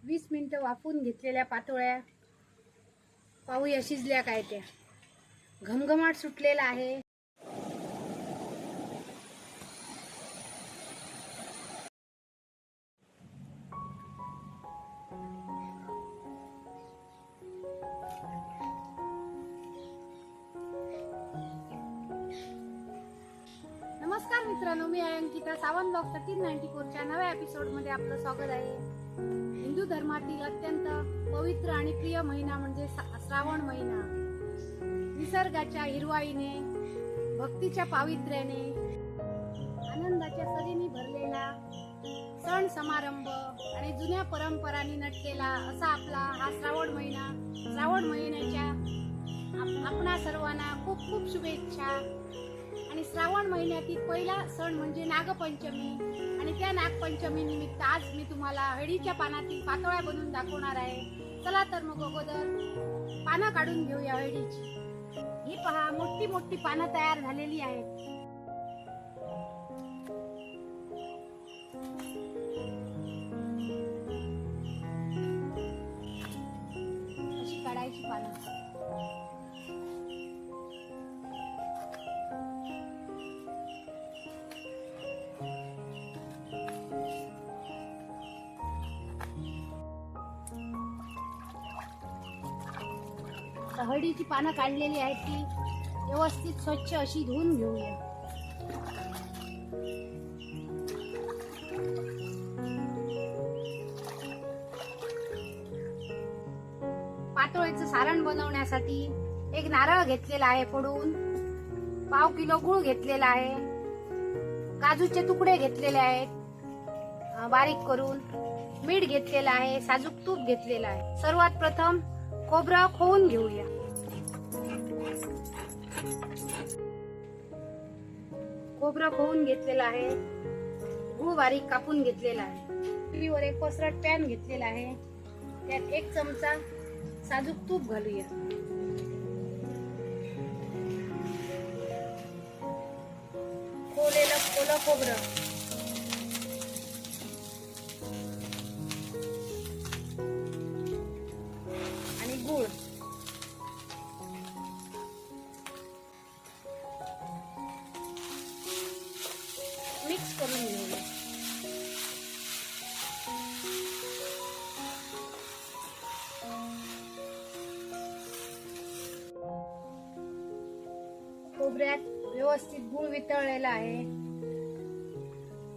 20 मिनिटं वाफून घेतलेल्या पातोळ्या पाहूया शिजल्या काय त्या. घमघमाट सुटलेला आहे. नमस्कार मित्रांनो, मी आहे अंकिता. सावंत ब्लॉग 1394च्या नव्या एपिसोडमध्ये आपलं स्वागत आहे. हिंदू धर्मातील अत्यंत पवित्र आणि प्रिय महिना म्हणजे श्रावण महिना. निसर्गाच्या हिरवाईने, भक्तीच्या पावित्र्याने, आनंदाच्या सरीने भरलेला सण समारंभ आणि जुन्या परंपरांनी नटलेला असा आपला हा श्रावण महिना. श्रावण महिन्याच्या आपणा सर्वांना खूप खूप शुभेच्छा. आणि श्रावण महिन्यातील पहिला सण म्हणजे नागपंचमी. आणि त्या नागपंचमी निमित्त आज मी तुम्हाला हळदीच्या पानातील पातोळ्या बनवून दाखवणार आहे. चला तर मग अगोदर पानं काढून घेऊया हळदीची. ही पहा, मोठी मोठी पानं तयार झालेली आहेत. अशी काढायची पानं. हळदीची पानं काढलेली आहेत ती व्यवस्थित स्वच्छ अशी धुवून घेऊया. पातोळीचं सारण बनवण्यासाठी एक नारळ घेतलेला आहे फोडून, पाव किलो गूळ घेतलेला आहे, काजूचे तुकडे घेतलेले आहेत बारीक करून, मीठ घेतलेलं आहे, साजूक तूप घेतलेलं आहे. सर्वात प्रथम खोबरं खोवून घेऊया. खोबरं खोवून घेतलेलं आहे, गूळ बारीक कापून घेतलेला आहे. चुलीवर एक पसरट पॅन घेतलेला आहे, त्यात 1 चमचा साजूक तूप घालूया. ओलं खोबरं, गूळ, मिक्स करून घेऊया. खोबऱ्यात व्यवस्थित गूळ वितळलेला आहे,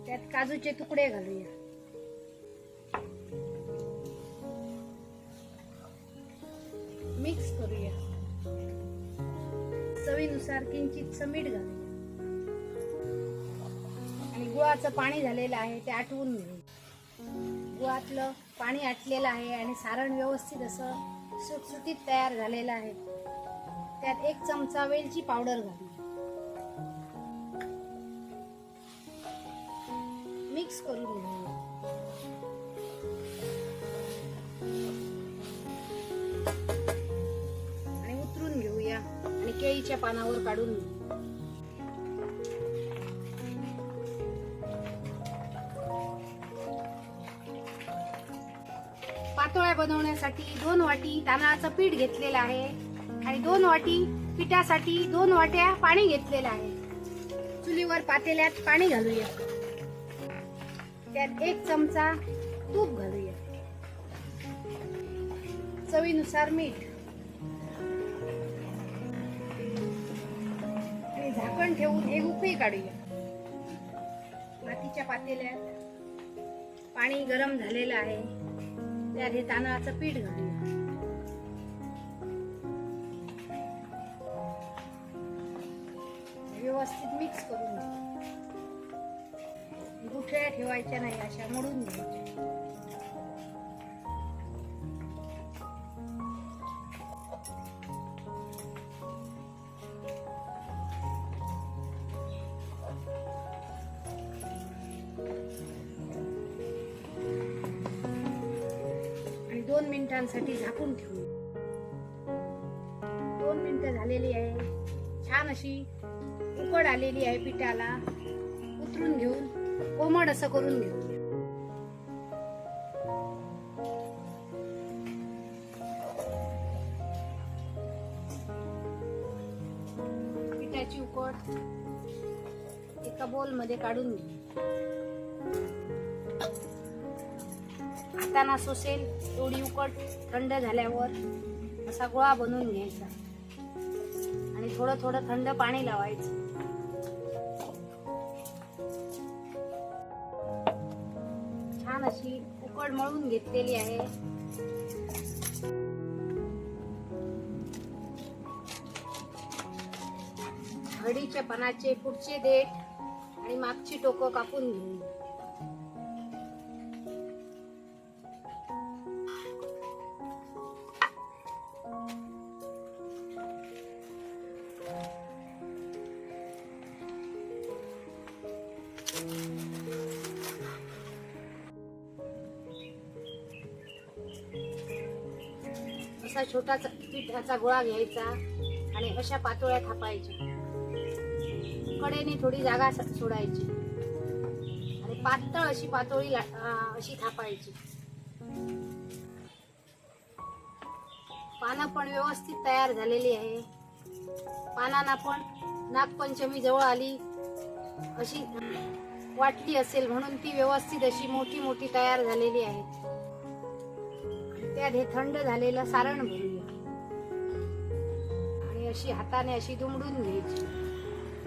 त्यात काजूचे तुकडे घालूया. मिक्स करूया. चवीनुसार किंचित मीठ घालूया आणि गुळाचं पाणी झालेलं आहे ते आटवून घेऊ. गुळातलं पाणी आटलेलं आहे आणि सारण व्यवस्थित असं सुटसुटीत तयार झालेलं आहे. त्यात 1 चमचा वेलची पावडर घालूया. मिक्स करून घेऊया. आणि केळीच्या पानावर काढून घेऊ. पातोळ्या बनवण्यासाठी 2 वाटी तांदळाचं पीठ घेतलेलं आहे आणि 2 वाटी पिठासाठी 2 वाट्या पाणी घेतलेलं आहे. चुलीवर पातेल्यात पाणी घालूया. त्यात 1 चमचा तूप घालूया. चवीनुसार मीठ. झाकण ठेवून एक उकळी काढूया. मातीच्या पातेल्यात पाणी गरम झालेलं आहे, त्यात हे तांदळाचं पीठ घालूया. व्यवस्थित मिक्स करून गुठळ्या ठेवायच्या नाही, अशा मोडून घ्यायच्या. आणि 2 मिनिटांसाठी झाकून ठेवू. 2 मिनिटं झालेली आहे. छान अशी उकड आलेली आहे पिठाला. उतरून घेऊन कोमट असं करून घेऊया. उकड एका बोल मध्ये काढून घे. हाताना सोसेल एवढी उकड थंड झाल्यावर असा गोळा बनवून घ्यायचा आणि थोडं थोडं थंड पाणी लावायचं. छान अशी उकड मळून घेतलेली आहे. हळदीच्या पानाचे पुढचे देठ आणि मागची टोकं कापून घेऊ. असा छोटासा पिठाचा गोळा घ्यायचा आणि अशा पातोळ्या थापायच्या. कडेने थोडी जागा सोडायची आणि पातळ अशी पातोळी अशी थापायची. पानं पण व्यवस्थित तयार झालेली आहे. पानांना पण नागपंचमी जवळ आली अशी वाटली असेल म्हणून ती व्यवस्थित अशी मोठी मोठी तयार झालेली आहे. त्यात हे थंड झालेलं सारण भरूया आणि अशी हाताने अशी दुमडून घ्यायची.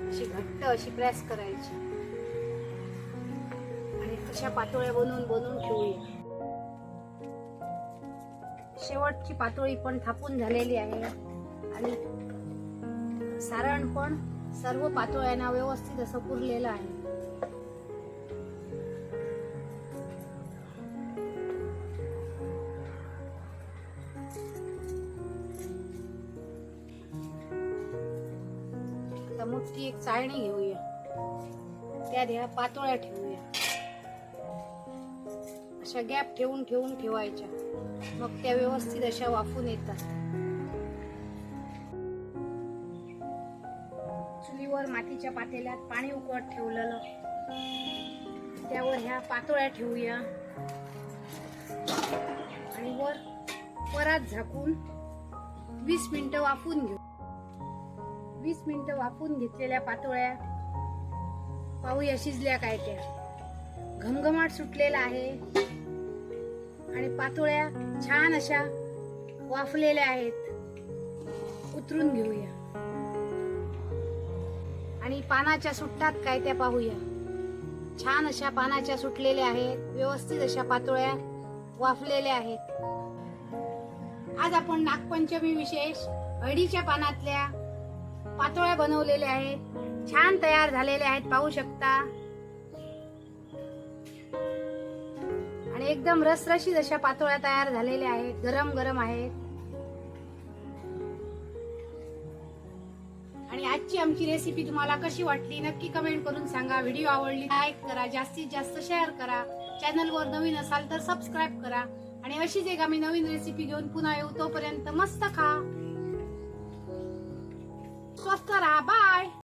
अशी घट्ट अशी प्रेस करायची आणि अशा पातोळ्या बनवून बनवून ठेवूया. शेवटची पातोळी पण थापून झालेली आहे आणि सारण पण सर्व पातोळ्यांना व्यवस्थित असं पुरलेलं आहे. आता मोठी एक चाळणी घेऊया, त्यात ह्या पातोळ्या ठेवूया. अशा गॅप ठेवून ठेवून ठेवायच्या, मग त्या व्यवस्थित अशा वाफून येतात. चुलीवर मातीच्या पातेल्यात पाणी उकळत ठेवलेलं, त्यावर ह्या पातोळ्या ठेवूया आणि वर परात झाकून 20 मिनिटं वाफून घेऊ. 20 मिनिटं वाफून घेतलेल्या पातोळ्या पाहूया शिजल्या काय. त्या घमघमाट सुटलेला आहे आणि पातोळ्या छान अशा वाफलेल्या आहेत. उतरून घेऊया आणि पानाच्या सुटतात काय त्या पाहूया. छान अशा पानाच्या सुटलेल्या आहेत, व्यवस्थित अशा पातोळ्या वाफलेल्या आहेत. आज आपण नागपंचमी विशेष हळदीच्या पानातल्या पातोळ्या बनवलेल्या आहेत. छान तयार झालेल्या आहेत, पाहू शकता. आणि एकदम रसरशीत अशा पातोळ्या तयार झालेल्या आहेत, गरम गरम आहेत. आणि आजची आमची रेसिपी तुम्हाला कशी वाटली नक्की कमेंट करून सांगा. व्हिडिओ आवडली लाईक करा, जास्तीत जास्त शेअर करा. चॅनलवर नवीन असाल तर सबस्क्राईब करा. आणि अशीच एक आम्ही नवीन रेसिपी घेऊन पुन्हा येऊ. तोपर्यंत मस्त खा, स्वस्थ राहा. बाय.